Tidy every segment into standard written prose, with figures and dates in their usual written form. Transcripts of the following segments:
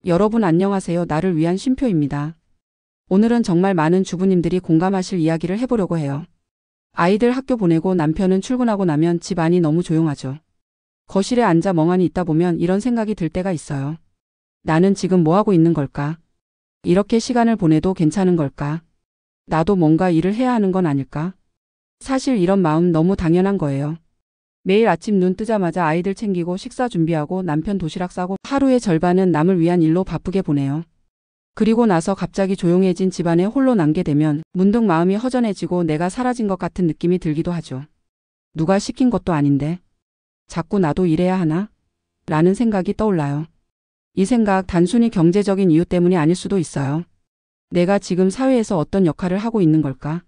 여러분 안녕하세요. 나를 위한 쉼표입니다. 오늘은 정말 많은 주부님들이 공감하실 이야기를 해보려고 해요. 아이들 학교 보내고 남편은 출근하고 나면 집 안이 너무 조용하죠. 거실에 앉아 멍하니 있다 보면 이런 생각이 들 때가 있어요. 나는 지금 뭐 하고 있는 걸까? 이렇게 시간을 보내도 괜찮은 걸까? 나도 뭔가 일을 해야 하는 건 아닐까? 사실 이런 마음 너무 당연한 거예요. 매일 아침 눈 뜨자마자 아이들 챙기고 식사 준비하고 남편 도시락 싸고 하루의 절반은 남을 위한 일로 바쁘게 보내요. 그리고 나서 갑자기 조용해진 집안에 홀로 남게 되면 문득 마음이 허전해지고 내가 사라진 것 같은 느낌이 들기도 하죠. 누가 시킨 것도 아닌데 자꾸 나도 일해야 하나? 라는 생각이 떠올라요. 이 생각 단순히 경제적인 이유 때문이 아닐 수도 있어요. 내가 지금 사회에서 어떤 역할을 하고 있는 걸까?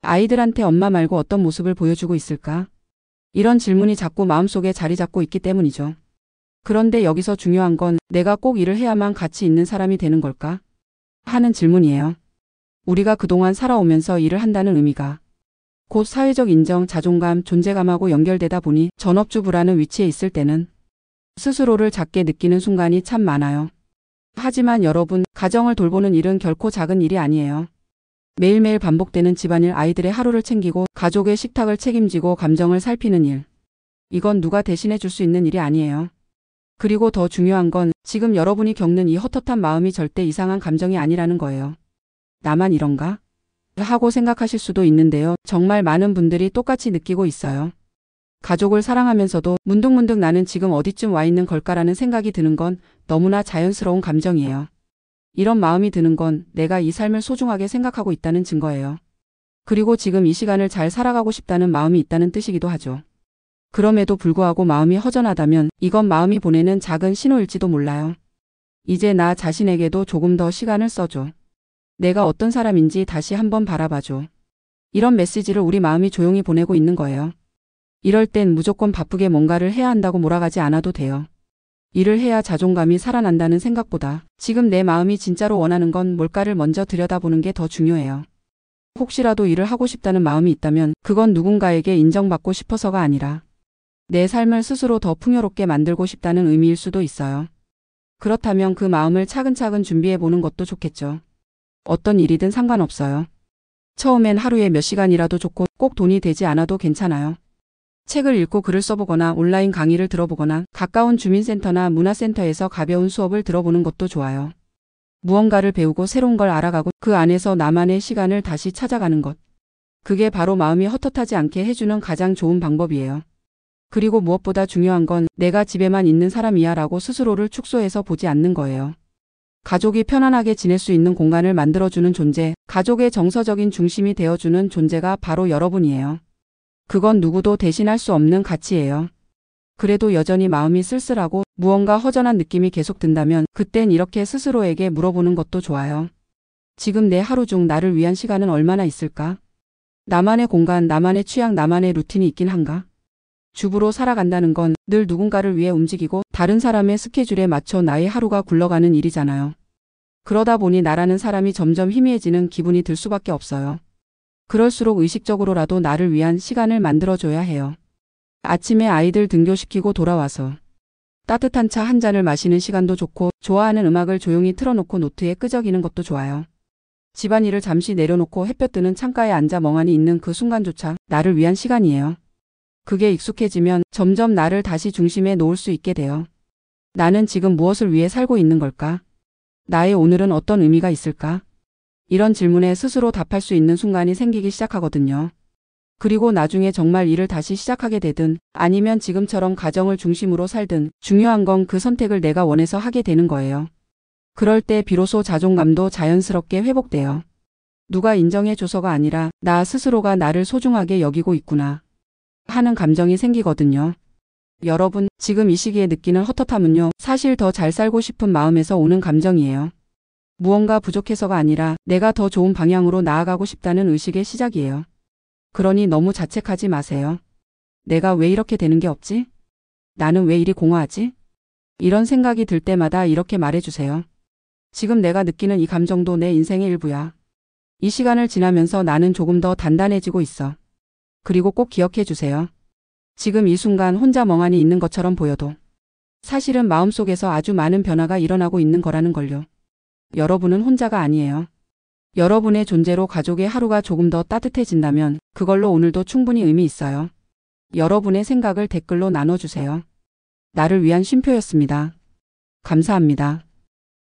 아이들한테 엄마 말고 어떤 모습을 보여주고 있을까? 이런 질문이 자꾸 마음속에 자리 잡고 있기 때문이죠. 그런데 여기서 중요한 건 내가 꼭 일을 해야만 가치 있는 사람이 되는 걸까? 하는 질문이에요. 우리가 그동안 살아오면서 일을 한다는 의미가 곧 사회적 인정, 자존감, 존재감하고 연결되다 보니 전업주부라는 위치에 있을 때는 스스로를 작게 느끼는 순간이 참 많아요. 하지만 여러분, 가정을 돌보는 일은 결코 작은 일이 아니에요. 매일매일 반복되는 집안일, 아이들의 하루를 챙기고 가족의 식탁을 책임지고 감정을 살피는 일. 이건 누가 대신해 줄 수 있는 일이 아니에요. 그리고 더 중요한 건 지금 여러분이 겪는 이 헛헛한 마음이 절대 이상한 감정이 아니라는 거예요. 나만 이런가? 하고 생각하실 수도 있는데요. 정말 많은 분들이 똑같이 느끼고 있어요. 가족을 사랑하면서도 문득문득 나는 지금 어디쯤 와 있는 걸까라는 생각이 드는 건 너무나 자연스러운 감정이에요. 이런 마음이 드는 건 내가 이 삶을 소중하게 생각하고 있다는 증거예요. 그리고 지금 이 시간을 잘 살아가고 싶다는 마음이 있다는 뜻이기도 하죠. 그럼에도 불구하고 마음이 허전하다면 이건 마음이 보내는 작은 신호일지도 몰라요. 이제 나 자신에게도 조금 더 시간을 써줘. 내가 어떤 사람인지 다시 한번 바라봐줘. 이런 메시지를 우리 마음이 조용히 보내고 있는 거예요. 이럴 땐 무조건 바쁘게 뭔가를 해야 한다고 몰아가지 않아도 돼요. 일을 해야 자존감이 살아난다는 생각보다 지금 내 마음이 진짜로 원하는 건 뭘까를 먼저 들여다보는 게 더 중요해요. 혹시라도 일을 하고 싶다는 마음이 있다면 그건 누군가에게 인정받고 싶어서가 아니라 내 삶을 스스로 더 풍요롭게 만들고 싶다는 의미일 수도 있어요. 그렇다면 그 마음을 차근차근 준비해 보는 것도 좋겠죠. 어떤 일이든 상관없어요. 처음엔 하루에 몇 시간이라도 좋고 꼭 돈이 되지 않아도 괜찮아요. 책을 읽고 글을 써보거나 온라인 강의를 들어보거나 가까운 주민센터나 문화센터에서 가벼운 수업을 들어보는 것도 좋아요. 무언가를 배우고 새로운 걸 알아가고 그 안에서 나만의 시간을 다시 찾아가는 것. 그게 바로 마음이 헛헛하지 않게 해주는 가장 좋은 방법이에요. 그리고 무엇보다 중요한 건 내가 집에만 있는 사람이야 라고 스스로를 축소해서 보지 않는 거예요. 가족이 편안하게 지낼 수 있는 공간을 만들어주는 존재, 가족의 정서적인 중심이 되어주는 존재가 바로 여러분이에요. 그건 누구도 대신할 수 없는 가치예요. 그래도 여전히 마음이 쓸쓸하고 무언가 허전한 느낌이 계속 든다면 그땐 이렇게 스스로에게 물어보는 것도 좋아요. 지금 내 하루 중 나를 위한 시간은 얼마나 있을까? 나만의 공간, 나만의 취향, 나만의 루틴이 있긴 한가? 주부로 살아간다는 건 늘 누군가를 위해 움직이고 다른 사람의 스케줄에 맞춰 나의 하루가 굴러가는 일이잖아요. 그러다 보니 나라는 사람이 점점 희미해지는 기분이 들 수밖에 없어요. 그럴수록 의식적으로라도 나를 위한 시간을 만들어줘야 해요. 아침에 아이들 등교시키고 돌아와서 따뜻한 차 한 잔을 마시는 시간도 좋고 좋아하는 음악을 조용히 틀어놓고 노트에 끄적이는 것도 좋아요. 집안일을 잠시 내려놓고 햇볕 드는 창가에 앉아 멍하니 있는 그 순간조차 나를 위한 시간이에요. 그게 익숙해지면 점점 나를 다시 중심에 놓을 수 있게 돼요. 나는 지금 무엇을 위해 살고 있는 걸까? 나의 오늘은 어떤 의미가 있을까? 이런 질문에 스스로 답할 수 있는 순간이 생기기 시작하거든요. 그리고 나중에 정말 일을 다시 시작하게 되든 아니면 지금처럼 가정을 중심으로 살든 중요한 건 그 선택을 내가 원해서 하게 되는 거예요. 그럴 때 비로소 자존감도 자연스럽게 회복돼요. 누가 인정해줘서가 아니라 나 스스로가 나를 소중하게 여기고 있구나 하는 감정이 생기거든요. 여러분, 지금 이 시기에 느끼는 헛헛함은요, 사실 더 잘 살고 싶은 마음에서 오는 감정이에요. 무언가 부족해서가 아니라 내가 더 좋은 방향으로 나아가고 싶다는 의식의 시작이에요. 그러니 너무 자책하지 마세요. 내가 왜 이렇게 되는 게 없지? 나는 왜 이리 공허하지? 이런 생각이 들 때마다 이렇게 말해주세요. 지금 내가 느끼는 이 감정도 내 인생의 일부야. 이 시간을 지나면서 나는 조금 더 단단해지고 있어. 그리고 꼭 기억해 주세요. 지금 이 순간 혼자 멍하니 있는 것처럼 보여도 사실은 마음속에서 아주 많은 변화가 일어나고 있는 거라는 걸요. 여러분은 혼자가 아니에요. 여러분의 존재로 가족의 하루가 조금 더 따뜻해진다면 그걸로 오늘도 충분히 의미 있어요. 여러분의 생각을 댓글로 나눠주세요. 나를 위한 쉼표였습니다. 감사합니다.